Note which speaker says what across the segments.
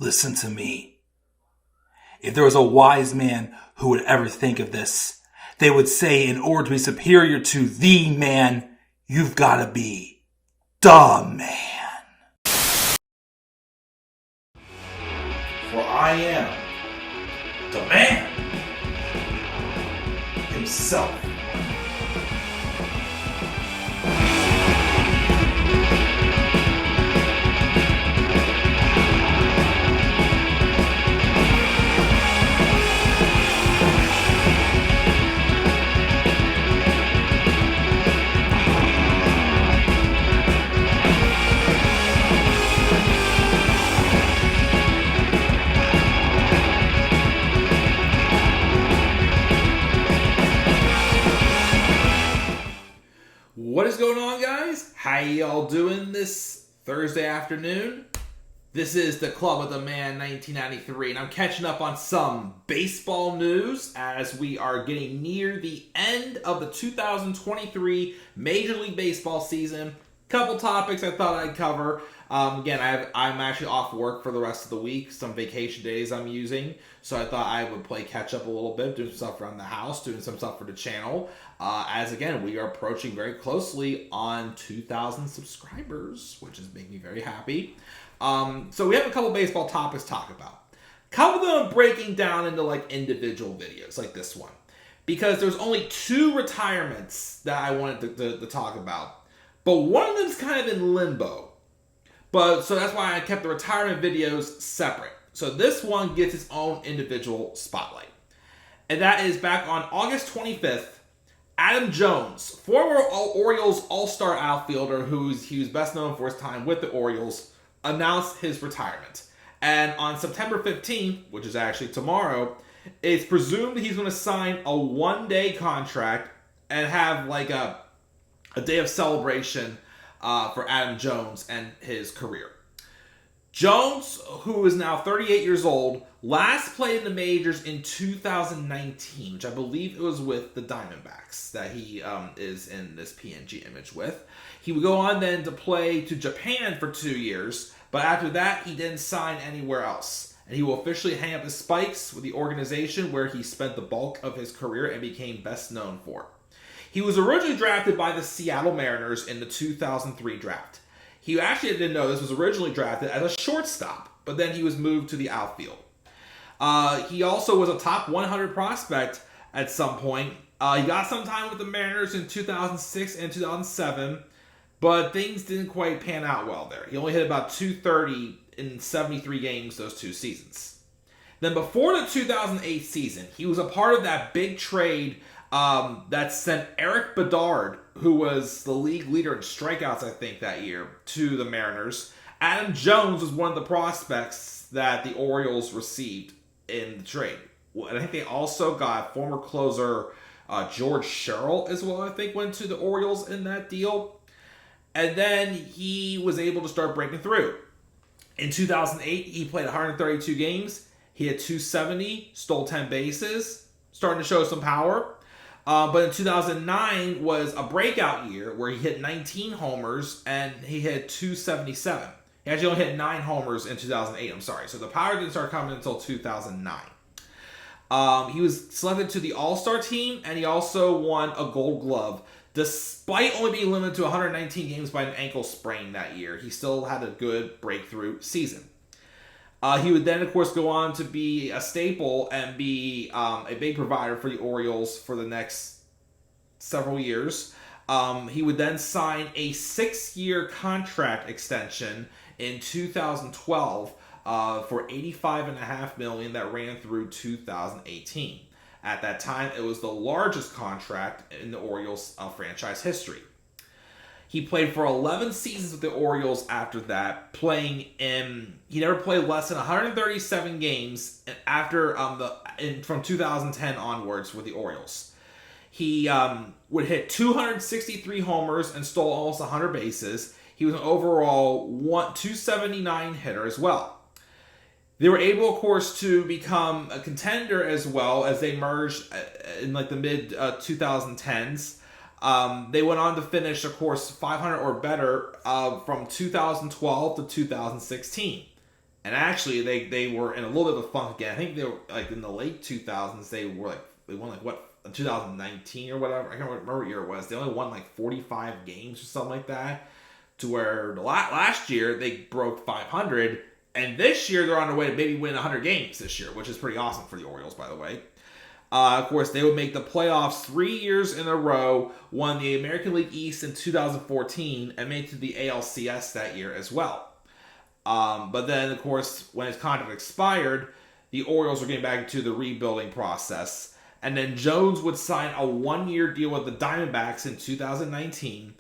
Speaker 1: Listen to me. If there was a wise man who would ever think of this, they would say in order to be superior to the man, you've got to be the man. For I am the man himself.
Speaker 2: What is going on, guys? How y'all doing this Thursday afternoon? This is the Club of the Man 1993, and I'm catching up on some baseball news as we are getting near the end of the 2023 Major League Baseball season. Couple topics I thought I'd cover. Again, I'm actually off work for the rest of the week. Some vacation days I'm using. So I thought I would play catch up a little bit, doing some stuff around the house, doing some stuff for the channel. As again, we are approaching very closely on 2,000 subscribers, which is making me very happy. So we have a couple baseball topics to talk about. A couple of them breaking down into like individual videos, like this one. Because there's only two retirements that I wanted to talk about. But one of them is kind of in limbo. So that's why I kept the retirement videos separate. So this one gets its own individual spotlight. And that is back on August 25th, Adam Jones, former Orioles all-star outfielder he was best known for his time with the Orioles, announced his retirement. And on September 15th, which is actually tomorrow, it's presumed he's going to sign a one-day contract and have like a day of celebration for Adam Jones and his career. Jones, who is now 38 years old, last played in the majors in 2019, which I believe it was with the Diamondbacks that he is in this PNG image with. He would go on then to play to Japan for 2 years, but after that he didn't sign anywhere else. And he will officially hang up his spikes with the organization where he spent the bulk of his career and became best known for. He was originally drafted by the Seattle Mariners in the 2003 draft. He actually didn't know this was originally drafted as a shortstop, but then he was moved to the outfield. He also was a top 100 prospect at some point. He got some time with the Mariners in 2006 and 2007, but things didn't quite pan out well there. He only hit about .230 in 73 games those two seasons. Then before the 2008 season, he was a part of that big trade that sent Eric Bedard, who was the league leader in strikeouts, I think, that year, to the Mariners. Adam Jones was one of the prospects that the Orioles received in the trade. And I think they also got former closer George Sherrill as well, I think, went to the Orioles in that deal. And then he was able to start breaking through. In 2008, he played 132 games. He had .270, stole 10 bases, starting to show some power. But in 2009 was a breakout year where he hit 19 homers and he hit .277. He actually only hit 9 homers in 2008, I'm sorry. So the power didn't start coming until 2009. He was selected to the All-Star team, and he also won a Gold Glove. Despite only being limited to 119 games by an ankle sprain that year, he still had a good breakthrough season. He would then, of course, go on to be a staple and be a big provider for the Orioles for the next several years. He would then sign a 6-year contract extension in 2012 for $85.5 million that ran through 2018. At that time, it was the largest contract in the Orioles franchise history. He played for 11 seasons with the Orioles after that, he never played less than 137 games after from 2010 onwards with the Orioles. He would hit 263 homers and stole almost 100 bases. He was an overall 279 hitter as well. They were able, of course, to become a contender as well as they merged in like the mid 2010s. They went on to finish, of course, 500 or better from 2012 to 2016. And actually, they were in a little bit of a funk again. I think they were like in the late 2000s. They won like what, 2019 or whatever. I can't remember what year it was. They only won like 45 games or something like that. To where last year they broke 500, and this year they're on their way to maybe win 100 games this year, which is pretty awesome for the Orioles, by the way. Of course, they would make the playoffs 3 years in a row, won the American League East in 2014, and made it to the ALCS that year as well. But then, of course, when his contract expired, the Orioles were getting back into the rebuilding process. And then Jones would sign a 1-year deal with the Diamondbacks in 2019,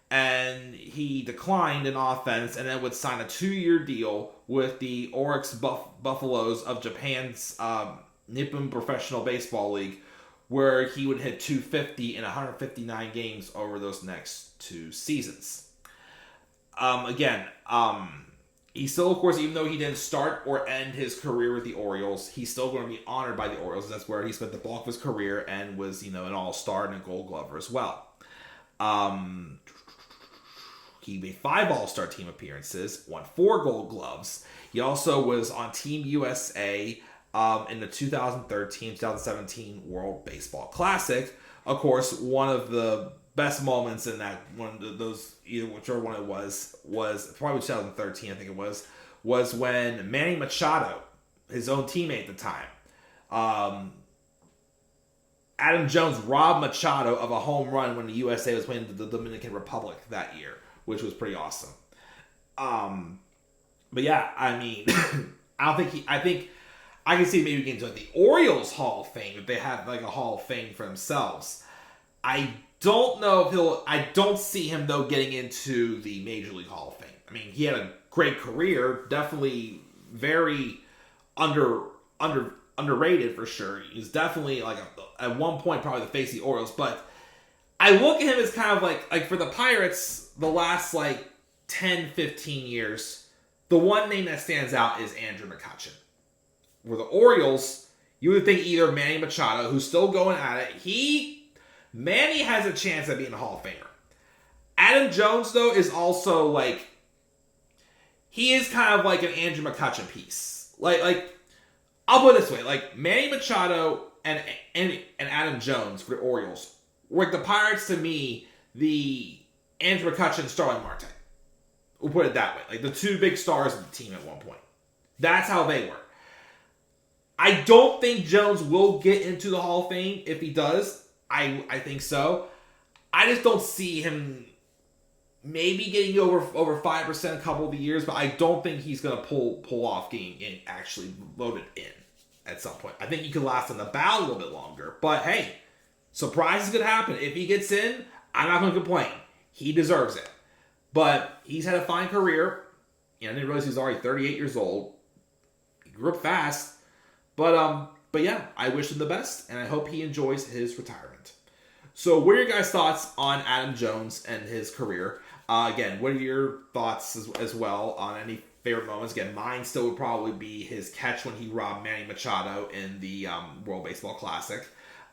Speaker 2: and he declined in offense, and then would sign a 2-year deal with the Oryx Buffaloes of Japan's Nippon Professional Baseball League, where he would hit 250 in 159 games over those next 2 seasons. He still, of course, even though he didn't start or end his career with the Orioles, he's still going to be honored by the Orioles. That's where he spent the bulk of his career and was, an all-star and a Gold Glover as well. He made 5 All-Star team appearances, won 4 Gold Gloves. He also was on Team USA in the 2013-2017 World Baseball Classic. Of course, one of the best moments in that one of those, either whichever one it was probably 2013, I think it was when Manny Machado, his own teammate at the time, Adam Jones robbed Machado of a home run when the USA was playing the Dominican Republic that year, which was pretty awesome. But yeah, I mean, I think I can see maybe getting to the Orioles Hall of Fame if they have like a Hall of Fame for themselves. I don't know if I don't see him though getting into the Major League Hall of Fame. I mean, he had a great career, definitely very underrated for sure. He's definitely like at one point probably the face of the Orioles, but I look at him as kind of like for the Pirates, the last like 10, 15 years, the one name that stands out is Andrew McCutchen. For the Orioles, you would think either Manny Machado, who's still going at it. Manny has a chance at being a Hall of Famer. Adam Jones, though, is also like, he is kind of like an Andrew McCutchen piece. Like I'll put it this way, like Manny Machado and Adam Jones for the Orioles were like the Pirates to me, the Andrew McCutchen, Starling Marte. We'll put it that way. Like the 2 big stars of the team at one point. That's how they were. I don't think Jones will get into the Hall of Fame. If he does, I think so. I just don't see him maybe getting over 5% a couple of the years, but I don't think he's going to pull off getting in, actually voted in at some point. I think he could last on the ballot a little bit longer. But hey, surprises could happen. If he gets in, I'm not going to complain. He deserves it. But he's had a fine career. I didn't realize he was already 38 years old. He grew up fast. But yeah, I wish him the best, and I hope he enjoys his retirement. So what are your guys' thoughts on Adam Jones and his career? Again, what are your thoughts as well on any favorite moments? Again, mine still would probably be his catch when he robbed Manny Machado in the World Baseball Classic.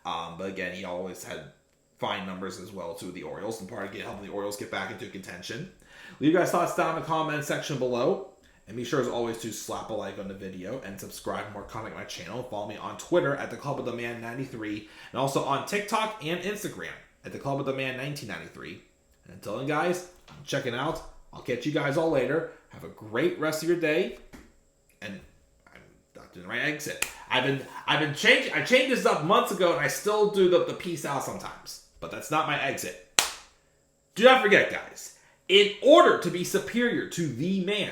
Speaker 2: But again, he always had fine numbers as well to the Orioles, and part of helping the Orioles get back into contention. Leave your guys' thoughts down in the comment section below. And be sure, as always, to slap a like on the video and subscribe for more content on my channel. Follow me on Twitter at TheClubOfTheMan93 and also on TikTok and Instagram at TheClubOfTheMan1993. And until then, guys, I'm checking out. I'll catch you guys all later. Have a great rest of your day. And I'm not doing the right exit. I changed this up months ago, and I still do the peace out sometimes. But that's not my exit. Do not forget, guys, in order to be superior to the man,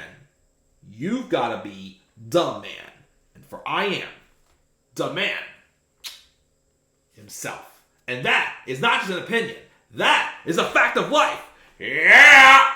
Speaker 2: you've got to be the man. And for I am the man himself. And that is not just an opinion. That is a fact of life. Yeah!